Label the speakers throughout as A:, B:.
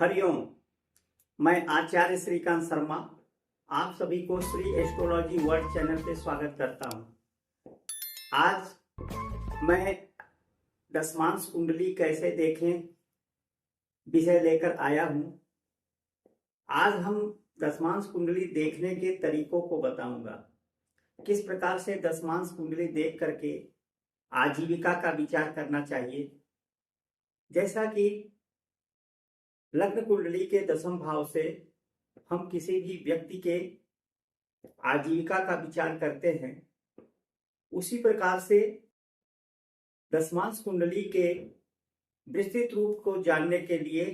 A: हरिओम। मैं आचार्य श्रीकांत शर्मा आप सभी को श्री एस्ट्रोलॉजी वर्ल्ड चैनल पे स्वागत करता हूं। आज मैं दशमांश कुंडली कैसे देखें विषय लेकर आया हूं। आज हम दशमांश कुंडली देखने के तरीकों को बताऊंगा, किस प्रकार से दशमांश कुंडली देख करके आजीविका का विचार करना चाहिए। जैसा कि लग्न कुंडली के दशम भाव से हम किसी भी व्यक्ति के आजीविका का विचार करते हैं, उसी प्रकार से दशमांश कुंडली के विस्तृत रूप को जानने के लिए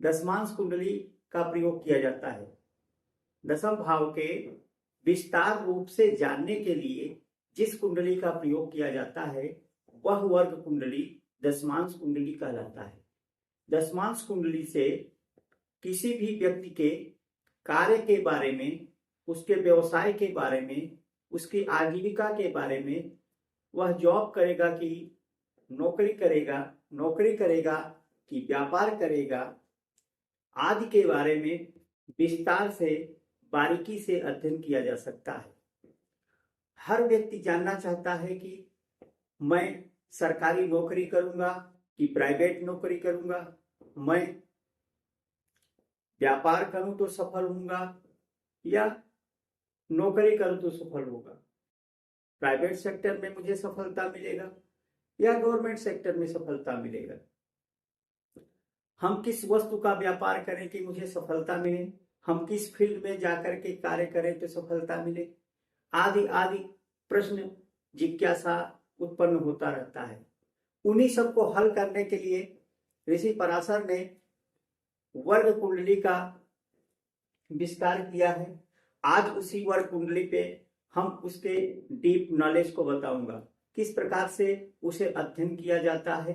A: दशमांश कुंडली का प्रयोग किया जाता है। दशम भाव के विस्तार रूप से जानने के लिए जिस कुंडली का प्रयोग किया जाता है वह वर्ग कुंडली दशमांश कुंडली कहलाता है। दशमांश कुंडली से किसी भी व्यक्ति के कार्य के बारे में, उसके व्यवसाय के बारे में, उसकी आजीविका के बारे में, वह जॉब करेगा कि नौकरी करेगा कि व्यापार करेगा आदि के बारे में विस्तार से बारीकी से अध्ययन किया जा सकता है। हर व्यक्ति जानना चाहता है कि मैं सरकारी नौकरी करूंगा कि प्राइवेट नौकरी करूंगा, मैं व्यापार करूं तो सफल होऊंगा या नौकरी करूं तो सफल होगा, प्राइवेट सेक्टर में मुझे सफलता मिलेगा या गवर्नमेंट सेक्टर में सफलता मिलेगा, हम किस वस्तु का व्यापार करें कि मुझे सफलता मिले, हम किस फील्ड में जाकर के कार्य करें तो सफलता मिले, आदि आदि प्रश्न जिज्ञासा उत्पन्न होता रहता है। उन्हीं सब को हल करने के लिए ऋषि पराशर ने वर्ग कुंडली का विस्तार किया है। आज उसी वर्ग कुंडली पे हम उसके डीप नॉलेज को बताऊंगा, किस प्रकार से उसे अध्ययन किया जाता है।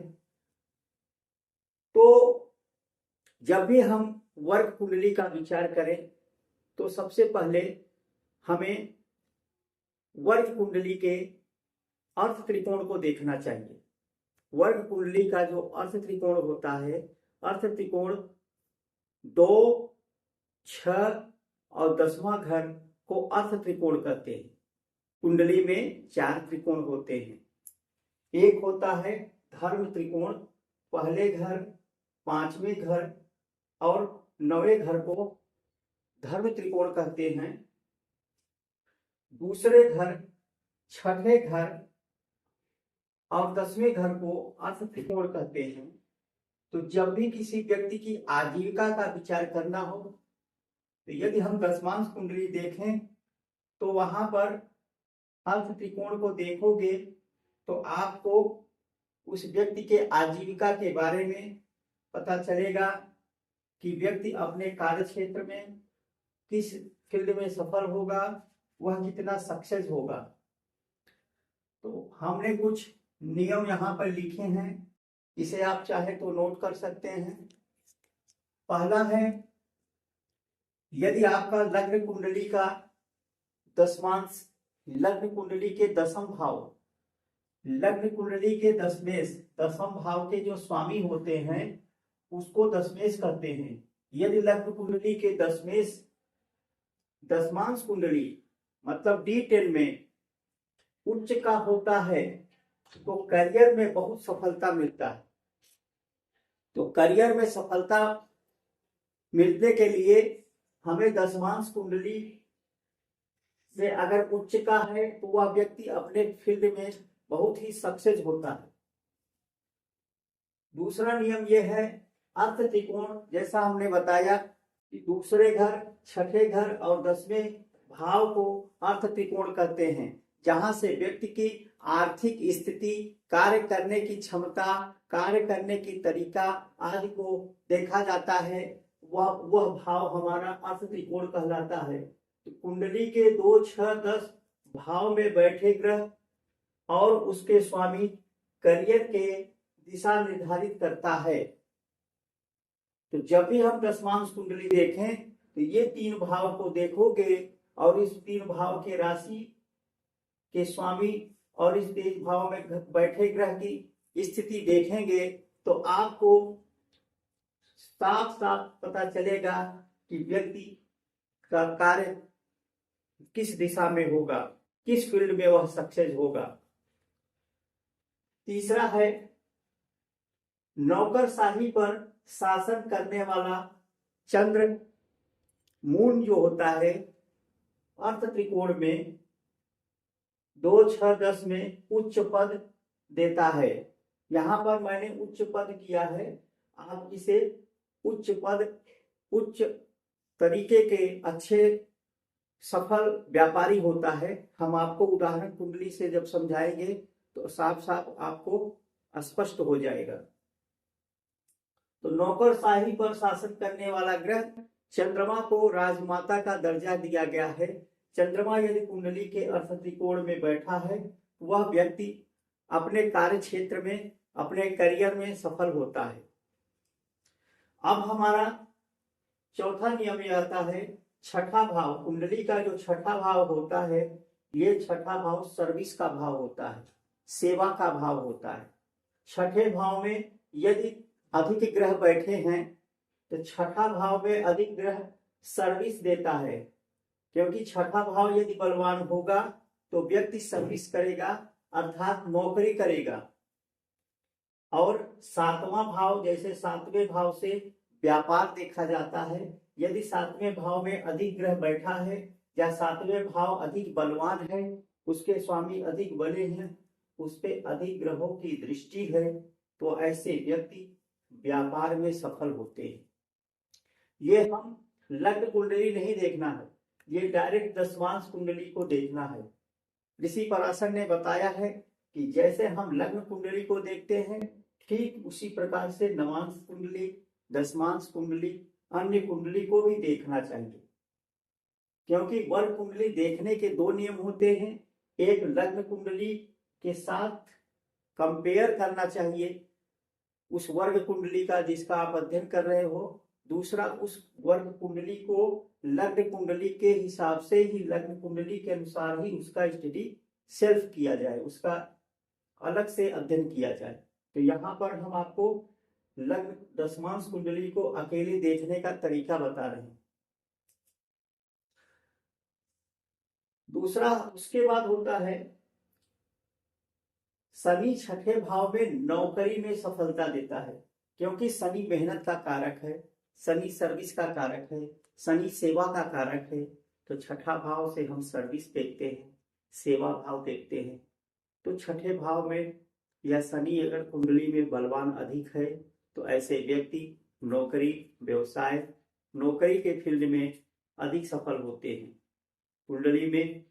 A: तो जब भी हम वर्ग कुंडली का विचार करें तो सबसे पहले हमें वर्ग कुंडली के अर्थ त्रिकोण को देखना चाहिए। वर्ग कुंडली का जो अर्थ त्रिकोण होता है, अर्थ त्रिकोण 2, 6 और 10वां घर को अर्थ त्रिकोण कहते हैं। कुंडली में 4 त्रिकोण होते हैं। एक होता है धर्म त्रिकोण, पहले घर, 5वें घर और 9वें घर को धर्म त्रिकोण कहते हैं। दूसरे घर, 6ठे घर और 10वें घर को अर्थ त्रिकोण कहते हैं। तो जब भी किसी व्यक्ति की आजीविका का विचार करना हो तो यदि हम दशमांश कुंडली देखें तो वहां पर अर्थ त्रिकोण को देखोगे तो आपको उस व्यक्ति के आजीविका के बारे में पता चलेगा कि व्यक्ति अपने कार्य क्षेत्र में किस फील्ड में सफल होगा, वह कितना सक्सेस होगा। तो हमने कुछ नियम यहाँ पर लिखे हैं, इसे आप चाहे तो नोट कर सकते हैं। पहला है, यदि आपका लग्न कुंडली का दशमांश, लग्न कुंडली के दशम भाव, लग्न कुंडली के दशम भाव के जो स्वामी होते हैं उसको दशमेश कहते हैं। यदि लग्न कुंडली के दशमांश कुंडली मतलब D10 में उच्च का होता है तो करियर में बहुत सफलता मिलता है। तो करियर में सफलता मिलने के लिए हमें दशमांश कुंडली से अगर उच्च का है तो वह व्यक्ति अपने फील्ड में बहुत ही सक्सेस होता है। दूसरा नियम यह है, अर्थ त्रिकोण जैसा हमने बताया कि दूसरे घर, 6ठे घर और 10वें भाव को अर्थ त्रिकोण कहते हैं, जहां से व्यक्ति की आर्थिक स्थिति, कार्य करने की क्षमता, कार्य करने की तरीका आदि को देखा जाता है। वह भाव हमारा अर्थ त्रिकोण कहलाता है। तो कुंडली के 2, 6, 10 भाव में बैठे ग्रह और उसके स्वामी करियर के दिशा निर्धारित करता है। तो जब भी हम दशमांश कुंडली देखें तो ये 3 भाव को देखोगे और इस 3 भाव के राशि के स्वामी और इस 3 भाव में बैठे ग्रह की स्थिति देखेंगे तो आपको साफ साफ पता चलेगा कि व्यक्ति का कार्य किस दिशा में होगा, किस फील्ड में वह सक्सेस होगा। तीसरा है नौकरशाही पर शासन करने वाला चंद्र, मून जो होता है अर्थ त्रिकोण में 2, 6, 10 में उच्च पद देता है। यहां पर मैंने उच्च पद किया है, आप इसे उच्च पद, उच्च तरीके के अच्छे सफल व्यापारी होता है। हम आपको उदाहरण कुंडली से जब समझाएंगे तो साफ साफ आपको स्पष्ट हो जाएगा। तो नौकरशाही पर शासन करने वाला ग्रह चंद्रमा को राजमाता का दर्जा दिया गया है। चंद्रमा यदि कुंडली के अर्थ त्रिकोण में बैठा है, वह व्यक्ति अपने कार्य क्षेत्र में, अपने करियर में सफल होता है। अब हमारा चौथा नियम यह आता है, छठा भाव, कुंडली का जो छठा भाव होता है, ये छठा भाव सर्विस का भाव होता है, सेवा का भाव होता है। छठे भाव में यदि अधिक ग्रह बैठे हैं तो छठा भाव में अधिक ग्रह सर्विस देता है, क्योंकि छठा भाव यदि बलवान होगा तो व्यक्ति सर्विस करेगा, अर्थात नौकरी करेगा। और सातवां भाव, जैसे सातवें भाव से व्यापार देखा जाता है, यदि सातवें भाव में अधिक ग्रह बैठा है या सातवें भाव अधिक बलवान है, उसके स्वामी अधिक बले हैं, उस पे अधिक ग्रहों की दृष्टि है, तो ऐसे व्यक्ति व्यापार में सफल होते हैं। ये हम लग्न कुंडली नहीं देखना है, ये डायरेक्ट दशमांश कुंडली को देखना है। ऋषि पराशर ने बताया है कि जैसे हम लग्न कुंडली को देखते हैं, ठीक उसी प्रकार से नवांश कुंडली, दशमांश कुंडली, अन्य कुंडली को भी देखना चाहिए। क्योंकि वर्ग कुंडली देखने के 2 नियम होते हैं, एक लग्न कुंडली के साथ कंपेयर करना चाहिए उस वर्ग कुंडली का जिसका आप अध्ययन कर रहे हो, दूसरा उस वर्ग कुंडली को लग्न कुंडली के हिसाब से ही, लग्न कुंडली के अनुसार ही उसका स्टडी सेल्फ किया जाए, उसका अलग से अध्ययन किया जाए। तो यहाँ पर हम आपको लग्न दशमांश कुंडली को अकेले देखने का तरीका बता रहे हैं। दूसरा उसके बाद होता है शनि छठे भाव में नौकरी में सफलता देता है, क्योंकि शनि मेहनत का कारक है, शनि सर्विस का कारक है, शनि सेवा का कारक है। तो छठा भाव से हम सर्विस देखते हैं, सेवा भाव देखते हैं। तो छठे भाव में या शनि अगर कुंडली में बलवान अधिक है तो ऐसे व्यक्ति नौकरी, व्यवसाय, नौकरी के फील्ड में अधिक सफल होते हैं कुंडली में।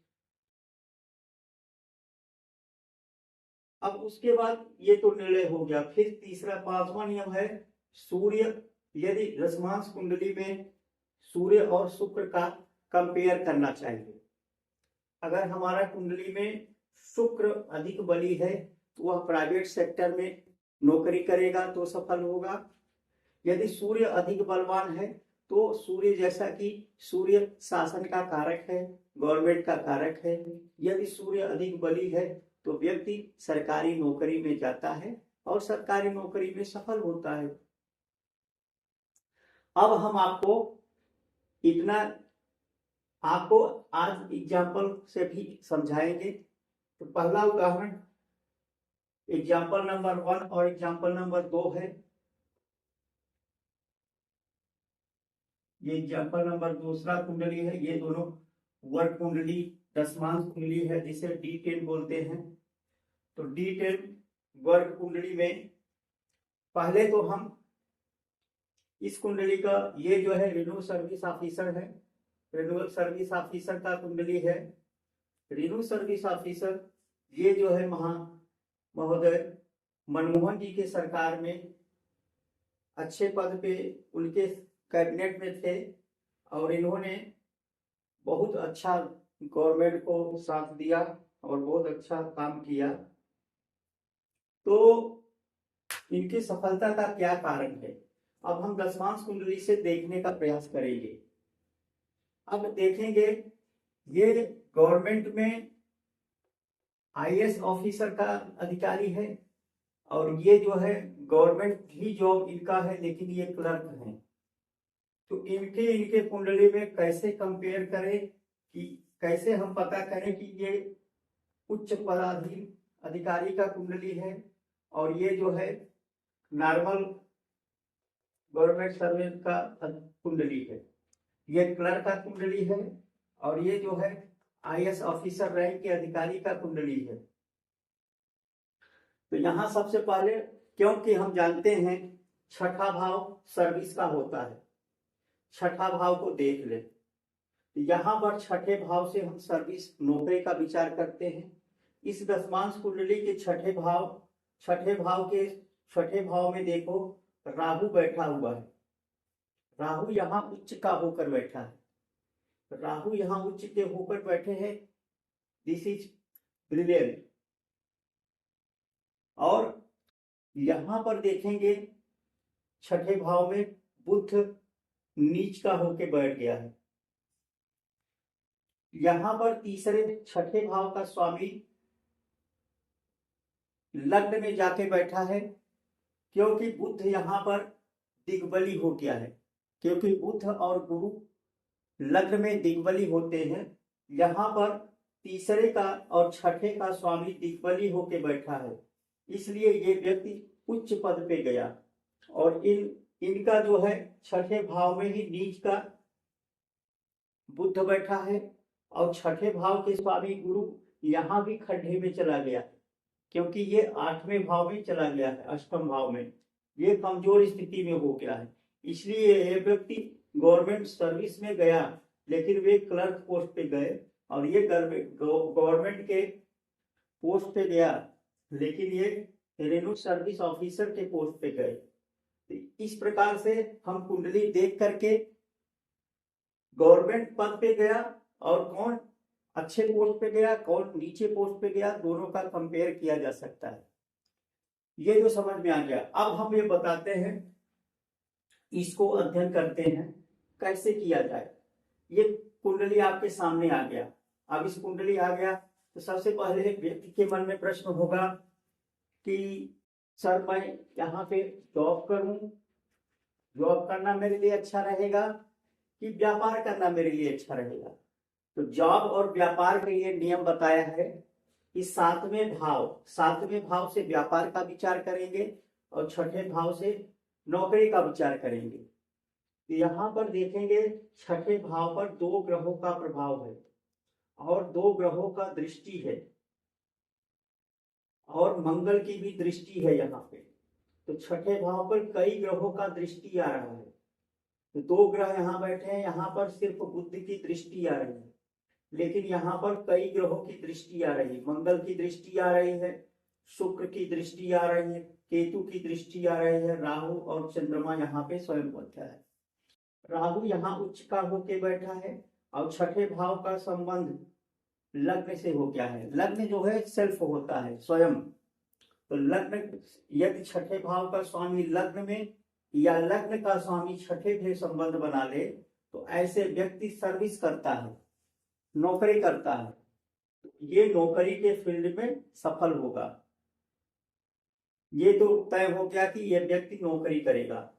A: अब उसके बाद ये तो निर्णय हो गया। फिर तीसरा 5वां नियम है, सूर्य यदि दशमांश कुंडली में सूर्य और शुक्र का कंपेयर करना चाहिए। अगर हमारा कुंडली में शुक्र अधिक बली है तो वह प्राइवेट सेक्टर में नौकरी करेगा तो सफल होगा। यदि सूर्य अधिक बलवान है तो सूर्य, जैसा कि सूर्य शासन का कारक है, गवर्नमेंट का कारक है, यदि सूर्य अधिक बली है तो व्यक्ति सरकारी नौकरी में जाता है और सरकारी नौकरी में सफल होता है। अब हम आपको इतना, आपको आज एग्जाम्पल से भी समझाएंगे। तो पहला उदाहरण एग्जाम्पल नंबर 1 और एग्जाम्पल नंबर 2 है। ये एग्जाम्पल नंबर दूसरा कुंडली है, ये दोनों वर्ग कुंडली, दशमांश कुंडली है जिसे D10 बोलते हैं। तो D10 वर्ग कुंडली में पहले तो हम इस कुंडली का, ये जो है रिन्यू सर्विस ऑफिसर है, रिन्यूअल सर्विस ऑफिसर का कुंडली है। रिन्यू सर्विस ऑफिसर ये जो है महोदय मनमोहन जी के सरकार में अच्छे पद पे उनके कैबिनेट में थे और इन्होंने बहुत अच्छा गवर्नमेंट को साथ दिया और बहुत अच्छा काम किया। तो इनकी सफलता का क्या कारण है, अब हम दशमांश कुंडली से देखने का प्रयास करेंगे। अब देखेंगे ये गवर्नमेंट में IAS ऑफिसर का अधिकारी है और ये जो है गवर्नमेंट भी जॉब इनका है, लेकिन ये क्लर्क हैं। तो इनके कुंडली में कैसे कंपेयर करें, कि कैसे हम पता करें कि ये उच्च पदाधिकारी अधिकारी का कुंडली है और ये जो है नॉर्मल गवर्नमेंट सर्वेंट का कुंडली है। ये क्लर्क का कुंडली है और ये जो है आईएएस ऑफिसर रैंक के अधिकारी का कुंडली है। तो यहाँ सबसे पहले, क्योंकि हम जानते हैं छठा भाव सर्विस का होता है, छठा भाव को देख ले। यहाँ पर छठे भाव से हम सर्विस नौकरी का विचार करते हैं। इस दशमांश कुंडली के छठे भाव में देखो राहु बैठा हुआ है। राहु यहाँ उच्च का होकर बैठा है। राहु यहाँ उच्च के होकर बैठे हैं। This is brilliant. और यहां पर देखेंगे छठे भाव में बुध नीच का होकर बैठ गया है। यहां पर तीसरे छठे भाव का स्वामी लग्न में जाके बैठा है, क्योंकि बुध यहां पर दिग्बली हो गया है। क्योंकि बुध और गुरु लग्न में दिग्बली होते हैं, यहां पर तीसरे का और छठे का स्वामी दिग्बली होके बैठा है, इसलिए ये व्यक्ति उच्च पद पे गया। और इनका जो है छठे भाव में ही नीच का बुध बैठा है और छठे भाव के स्वामी गुरु यहाँ भी खड्डे में चला गया, क्योंकि ये 8वें भाव में चला गया है, अष्टम भाव में। ये कमजोर स्थिति में हो गया है, इसलिए ये व्यक्ति गवर्नमेंट सर्विस में गया, लेकिन वे क्लर्क पोस्ट पे गए। और ये गवर्नमेंट के पोस्ट पे गया, लेकिन ये रेवेन्यू सर्विस ऑफिसर के पोस्ट पे गए। तो इस प्रकार से हम कुंडली देख करके गवर्नमेंट पद पे गया और कौन अच्छे पोस्ट पे गया, कौन नीचे पोस्ट पे गया, दोनों का कंपेयर किया जा सकता है। ये जो समझ में आ गया, अब हम ये बताते हैं, इसको अध्ययन करते हैं कैसे किया जाए। ये कुंडली आपके सामने आ गया। अब इस कुंडली आ गया तो सबसे पहले व्यक्ति के मन में प्रश्न होगा कि सर मैं यहाँ पे जॉब करूं, जॉब करना मेरे लिए अच्छा रहेगा कि व्यापार करना मेरे लिए अच्छा रहेगा। तो जॉब और व्यापार के लिए नियम बताया है कि सातवें भाव से व्यापार का विचार करेंगे और छठे भाव से नौकरी का विचार करेंगे। तो यहाँ पर देखेंगे छठे भाव पर 2 ग्रहों का प्रभाव है और 2 ग्रहों का दृष्टि है और मंगल की भी दृष्टि है यहाँ पे। तो छठे भाव पर कई ग्रहों का दृष्टि आ रहा है। तो 2 ग्रह यहाँ बैठे हैं, यहाँ पर सिर्फ बुध की दृष्टि आ रही है, लेकिन यहाँ पर कई ग्रहों की दृष्टि आ रही है। मंगल की दृष्टि आ रही है, शुक्र की दृष्टि आ रही है, केतु की दृष्टि आ रही है, राहु और चंद्रमा यहाँ पे स्वयं बैठा है। राहु यहाँ उच्च का होके बैठा है और छठे भाव का संबंध लग्न से हो गया है। लग्न जो है सेल्फ होता है, स्वयं। तो लग्न यदि छठे भाव का स्वामी लग्न में या लग्न का स्वामी छठे में संबंध बना ले, तो ऐसे व्यक्ति सर्विस करता है, नौकरी करता है, ये नौकरी के फील्ड में सफल होगा। ये तो तय हो गया कि यह व्यक्ति नौकरी करेगा।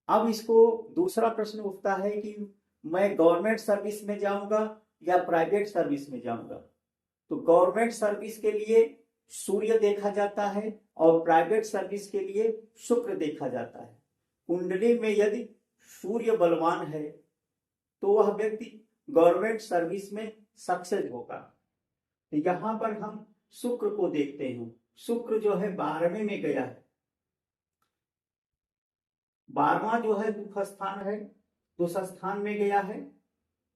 A: अब इसको दूसरा प्रश्न उठता है कि मैं गवर्नमेंट सर्विस में जाऊंगा या प्राइवेट सर्विस में जाऊंगा। तो गवर्नमेंट सर्विस के लिए सूर्य देखा जाता है और प्राइवेट सर्विस के लिए शुक्र देखा जाता है। कुंडली में यदि सूर्य बलवान है तो वह व्यक्ति गवर्नमेंट सर्विस में सक्सेस होगा। तो यहां पर हम शुक्र को देखते हैं। शुक्र जो है 12वें में गया है। 12वां जो है दुख स्थान है, दुख स्थान में गया है।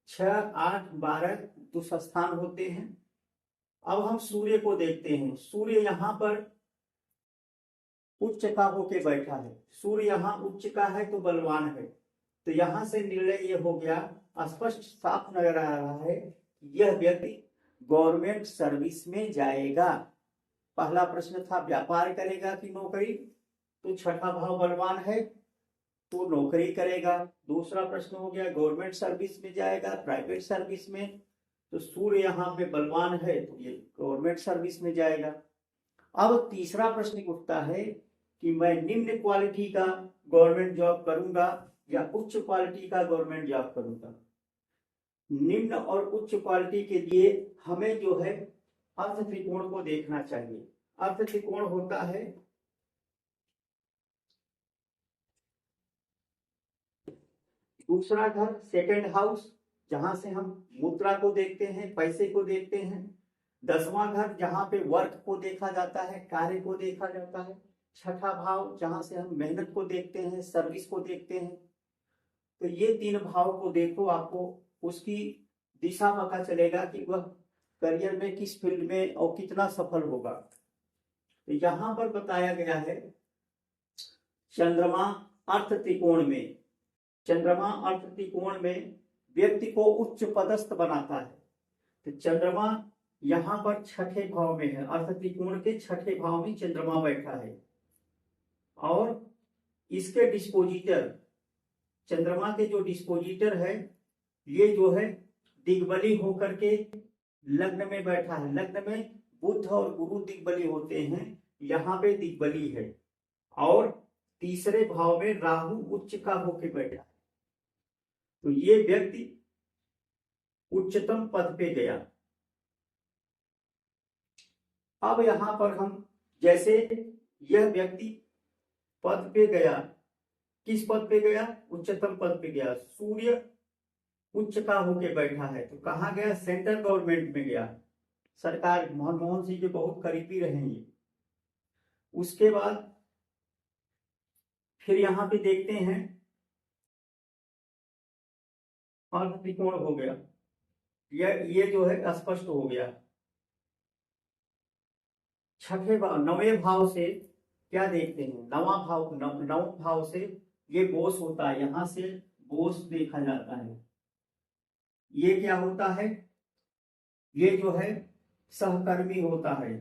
A: 6, 8, 12 दुख स्थान होते हैं। अब हम सूर्य को देखते हैं। सूर्य यहाँ पर उच्च का होके बैठा है। सूर्य यहाँ उच्च का है तो बलवान है। तो यहां से निर्णय ये हो गया, स्पष्ट साफ नजर आ रहा है, यह व्यक्ति गवर्नमेंट सर्विस में जाएगा। पहला प्रश्न था व्यापार करेगा कि नौकरी, तो छठा भाव बलवान है तो नौकरी करेगा। दूसरा प्रश्न हो गया गवर्नमेंट सर्विस में जाएगा, प्राइवेट सर्विस में, तो सूर्य यहाँ पे बलवान है तो ये गवर्नमेंट सर्विस में जाएगा। अब तीसरा प्रश्न उठता है कि मैं निम्न क्वालिटी का गवर्नमेंट जॉब करूंगा या उच्च क्वालिटी का गवर्नमेंट जॉब करूंगा। निम्न और उच्च क्वालिटी के लिए हमें जो है अर्थ त्रिकोण को देखना चाहिए। अर्थ त्रिकोण होता है दूसरा घर, सेकंड हाउस, जहां से हम मुद्रा को देखते हैं, पैसे को देखते हैं। 10वां घर जहां पे वर्क को देखा जाता है, कार्य को देखा जाता है। छठा भाव जहां से हम मेहनत को देखते हैं, सर्विस को देखते हैं। तो ये 3 भाव को देखो, आपको उसकी दिशा पता चलेगा कि वह करियर में किस फील्ड में और कितना सफल होगा। तो यहाँ पर बताया गया है चंद्रमा अर्थ त्रिकोण में, चंद्रमा अर्थ त्रिकोण में व्यक्ति को उच्च पदस्थ बनाता है। तो चंद्रमा यहाँ पर छठे भाव में है, अर्थ त्रिकोण के छठे भाव में चंद्रमा बैठा है। और इसके डिस्पोजिटर, चंद्रमा के जो डिस्पोजिटर है, ये जो है दिग्बली होकर के लग्न में बैठा है। लग्न में बुध और गुरु दिग्बली होते हैं, यहाँ पे दिग्बली है। और तीसरे भाव में राहु उच्च का होके बैठा है। तो ये व्यक्ति उच्चतम पद पे गया। अब यहां पर हम, जैसे यह व्यक्ति पद पे गया, किस पद पे गया? उच्चतम पद पे गया। सूर्य उच्च का होके बैठा है, तो कहाँ गया? सेंट्रल गवर्नमेंट में गया। सरकार मनमोहन सिंह के बहुत करीबी रहेंगे। उसके बाद फिर यहाँ पे देखते हैं अर्थ त्रिकोण हो गया, ये जो है स्पष्ट हो गया। छठे भाव, नवें भाव से क्या देखते हैं? नव भाव से ये बोस होता है, यहां से बोस देखा जाता है। ये क्या होता है? ये जो है सहकर्मी होता है,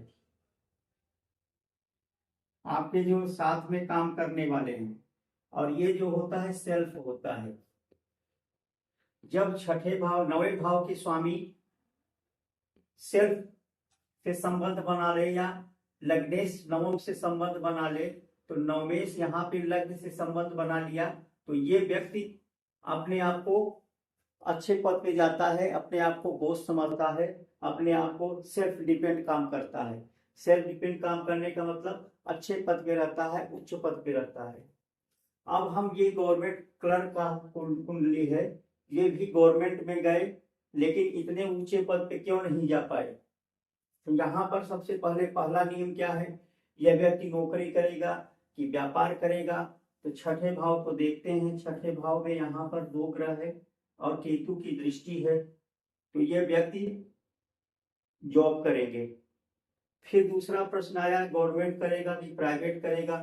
A: आपके जो साथ में काम करने वाले हैं। और ये जो होता है सेल्फ होता है। जब छठे भाव, नवें भाव के स्वामी सेल्फ से संबंध बना ले या लग्नेश नवम से संबंध बना ले, तो नवमेश यहाँ पे लग्न से संबंध बना लिया, तो ये व्यक्ति अपने आप को अच्छे पद पे जाता है, अपने आप को बोझ समझता है, अपने आप को सेल्फ डिपेंड काम करता है। सेल्फ डिपेंड काम करने का मतलब अच्छे पद पे रहता है, उच्च पद पे रहता है। अब हम ये गवर्नमेंट क्लर्क का कुंडली है, ये भी गवर्नमेंट में गए, लेकिन इतने ऊंचे पद पे क्यों नहीं जा पाए? तो यहाँ पर सबसे पहला नियम क्या है? यह व्यक्ति नौकरी करेगा कि व्यापार करेगा? तो छठे भाव को देखते हैं। छठे भाव में यहाँ पर 2 ग्रह है और केतु की दृष्टि है, तो यह व्यक्ति जॉब करेंगे। फिर दूसरा प्रश्न आया, गवर्नमेंट करेगा कि प्राइवेट करेगा?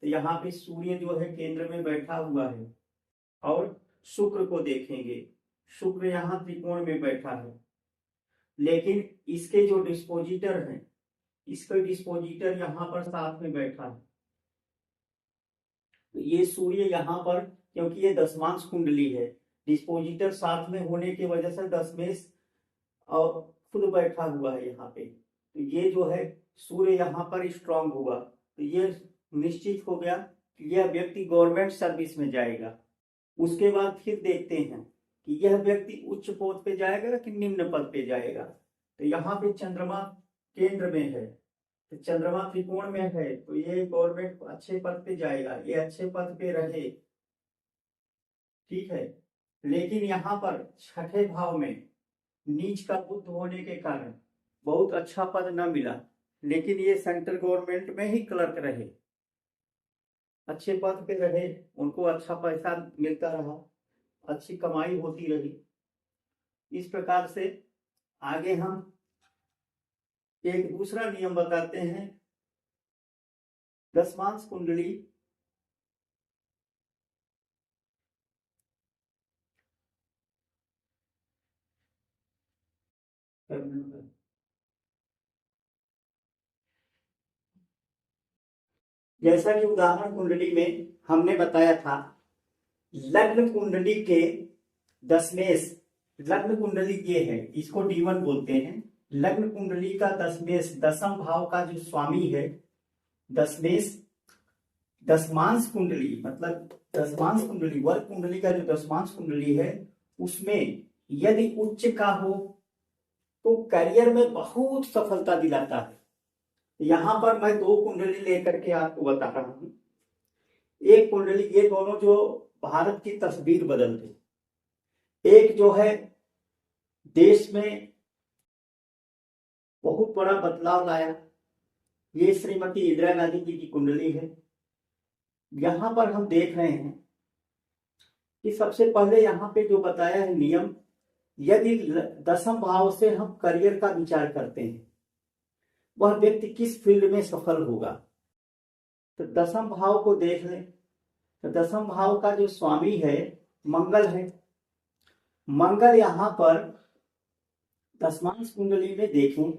A: तो यहाँ पे सूर्य जो है केंद्र में बैठा हुआ है। और शुक्र को देखेंगे, शुक्र यहाँ त्रिकोण में बैठा है, लेकिन इसके जो डिस्पोजिटर हैं, इसका डिस्पोजिटर यहाँ पर साथ में बैठा है। तो ये सूर्य यहाँ पर, क्योंकि ये दशमांश कुंडली है, डिस्पोजिटर साथ में होने की वजह से दशमेश और खुद बैठा हुआ है यहाँ पे। तो ये जो है सूर्य यहाँ पर स्ट्रांग हुआ, तो ये निश्चित हो गया कि यह व्यक्ति गवर्नमेंट सर्विस में जाएगा। उसके बाद फिर देखते हैं कि यह व्यक्ति उच्च पद पे जाएगा कि निम्न पद पे जाएगा। तो यहाँ पे चंद्रमा केंद्र में है, तो चंद्रमा त्रिकोण में है, तो ये गवर्नमेंट अच्छे पद पे जाएगा, ये अच्छे पद पे रहे, ठीक है। लेकिन यहाँ पर छठे भाव में नीच का बुध होने के कारण बहुत अच्छा पद न मिला, लेकिन ये सेंट्रल गवर्नमेंट में ही क्लर्क रहे, अच्छे पद पे रहे, उनको अच्छा पैसा मिलता रहा, अच्छी कमाई होती रही। इस प्रकार से आगे हम एक दूसरा नियम बताते हैं। दशमांश कुंडली जैसा कि उदाहरण कुंडली में हमने बताया था, लग्न कुंडली के दशमेश, लग्न कुंडली ये है, इसको D1 बोलते हैं। लग्न कुंडली का दशमेश, दशम भाव का जो स्वामी है, दशमेश दशमांश कुंडली मतलब दशमांश कुंडली, वर्ग कुंडली का जो दशमांश कुंडली है उसमें यदि उच्च का हो तो करियर में बहुत सफलता दिलाता है। यहाँ पर मैं दो कुंडली लेकर के आपको बता रहा हूं। एक कुंडली, ये दोनों जो भारत की तस्वीर बदल दी। एक जो है देश में बहुत बड़ा बदलाव लाया, ये श्रीमती इंदिरा गांधी जी की कुंडली है। यहां पर हम देख रहे हैं कि सबसे पहले यहाँ पे जो बताया है नियम, यदि दशम भाव से हम करियर का विचार करते हैं, वह व्यक्ति किस फील्ड में सफल होगा, तो दशम भाव को देख लें। तो दशम भाव का जो स्वामी है मंगल है। मंगल यहाँ पर दशमांश कुंडली में देखें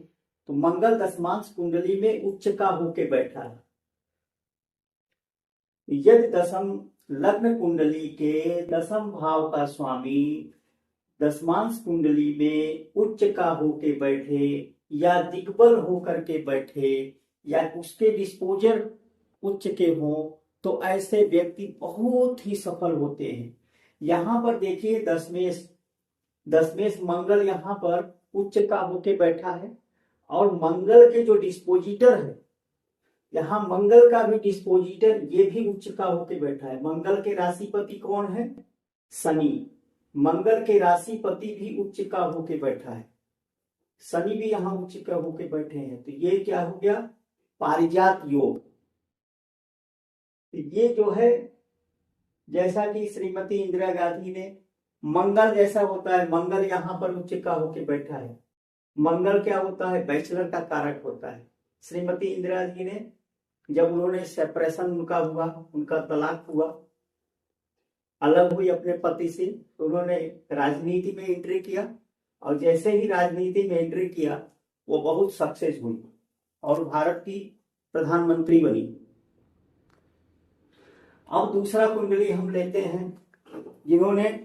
A: तो मंगल दशमांश कुंडली में उच्च का होके बैठा है। यदि दशम लग्न कुंडली के दशम भाव का स्वामी दशमांश कुंडली में उच्च का होके बैठे या दिग्बल होकर के बैठे या उसके डिस्पोजर उच्च के हो तो ऐसे व्यक्ति बहुत ही सफल होते हैं। यहाँ पर देखिए दशमेश मंगल यहाँ पर उच्च का होके बैठा है और मंगल के जो डिस्पोजिटर है, यहाँ मंगल का भी डिस्पोजिटर ये भी उच्च का होके बैठा है। मंगल के राशिपति कौन है? शनि। मंगल के राशिपति भी उच्च का होके बैठा है, शनि भी यहाँ उच्च का होके बैठे हैं। तो ये क्या हो गया? पारिजात योग। ये जो है जैसा कि श्रीमती इंदिरा गांधी ने, मंगल जैसा होता है, मंगल यहाँ पर उच्च का होके बैठा है। मंगल क्या होता है? बैचलर का कारक होता है। श्रीमती इंदिरा जी ने जब उन्होंने सेपरेशन उनका हुआ, उनका तलाक हुआ, अलग हुई अपने पति से, तो उन्होंने राजनीति में एंट्री किया और जैसे ही राजनीति में एंट्री किया वो बहुत सक्सेस हुई और भारत की प्रधानमंत्री बनी। अब दूसरा कुंडली हम लेते हैं जिन्होंने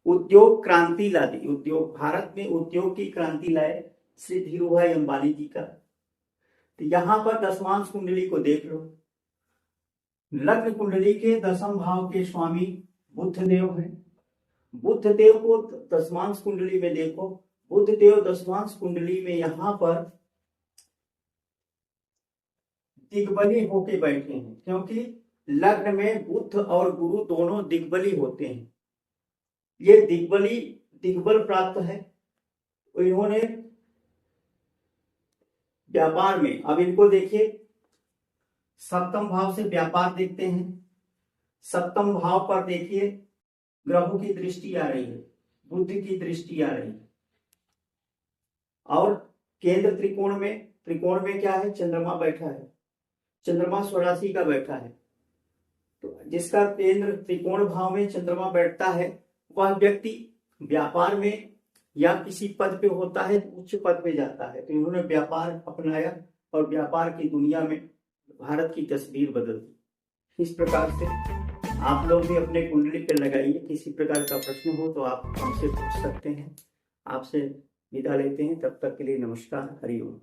A: उद्योग क्रांति ला दी, उद्योग, भारत में उद्योग की क्रांति लाए, श्री धीरूभाई अंबानी जी का। तो यहां पर दशमांश कुंडली को देख लो। लग्न कुंडली के दशम भाव के स्वामी बुध देव है। बुध देव को दशमांश कुंडली में देखो, बुध देव दशमांश कुंडली में यहां पर दिग्बली होके बैठे हैं, क्योंकि लग्न में बुध और गुरु दोनों दिग्बली होते हैं। ये दिग्बल प्राप्त है। इन्होंने व्यापार में, अब इनको देखिए, सप्तम भाव से व्यापार देखते हैं। सप्तम भाव पर देखिए ग्रहों की दृष्टि आ रही है, बुध की दृष्टि आ रही है और केंद्र त्रिकोण में क्या है? चंद्रमा बैठा है, चंद्रमा स्वराशि का बैठा है। तो जिसका केंद्र त्रिकोण भाव में चंद्रमा बैठता है वह व्यक्ति व्यापार में या किसी पद पे होता है, उच्च पद पे जाता है। तो इन्होंने व्यापार अपनाया और व्यापार की दुनिया में भारत की तस्वीर बदल दी। इस प्रकार से आप लोग भी अपने कुंडली पे लगाइए। किसी प्रकार का प्रश्न हो तो आप हमसे पूछ सकते हैं। आपसे विदा लेते हैं, तब तक के लिए नमस्कार, हरि ओम।